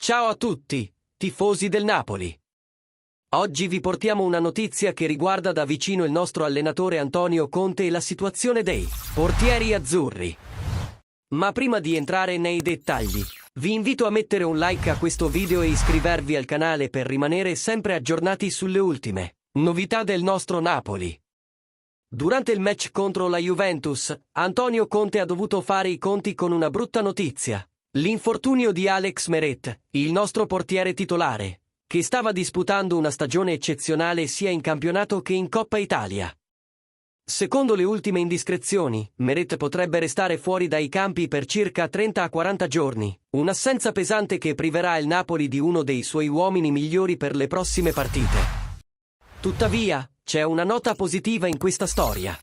Ciao a tutti, tifosi del Napoli. Oggi vi portiamo una notizia che riguarda da vicino il nostro allenatore Antonio Conte e la situazione dei portieri azzurri. Ma prima di entrare nei dettagli, vi invito a mettere un like a questo video e iscrivervi al canale per rimanere sempre aggiornati sulle ultime novità del nostro Napoli. Durante il match contro la Juventus, Antonio Conte ha dovuto fare i conti con una brutta notizia: l'infortunio di Alex Meret, il nostro portiere titolare, che stava disputando una stagione eccezionale sia in campionato che in Coppa Italia. Secondo le ultime indiscrezioni, Meret potrebbe restare fuori dai campi per circa 30 a 40 giorni, un'assenza pesante che priverà il Napoli di uno dei suoi uomini migliori per le prossime partite. Tuttavia, c'è una nota positiva in questa storia.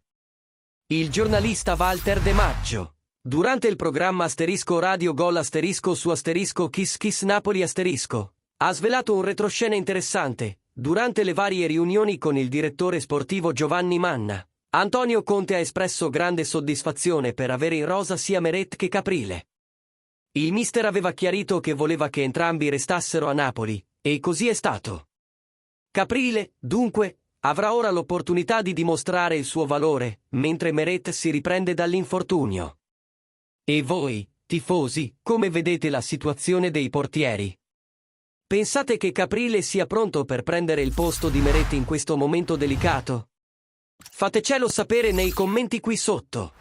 Il giornalista Walter De Maggio, durante il programma Radio Gol su Kiss Kiss Napoli ha svelato un retroscena interessante. Durante le varie riunioni con il direttore sportivo Giovanni Manna, Antonio Conte ha espresso grande soddisfazione per avere in rosa sia Meret che Caprile. Il mister aveva chiarito che voleva che entrambi restassero a Napoli, e così è stato. Caprile, dunque, avrà ora l'opportunità di dimostrare il suo valore, mentre Meret si riprende dall'infortunio. E voi, tifosi, come vedete la situazione dei portieri? Pensate che Caprile sia pronto per prendere il posto di Meret in questo momento delicato? Fatecelo sapere nei commenti qui sotto.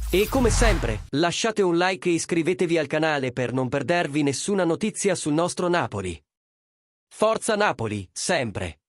E come sempre, lasciate un like e iscrivetevi al canale per non perdervi nessuna notizia sul nostro Napoli. Forza Napoli, sempre!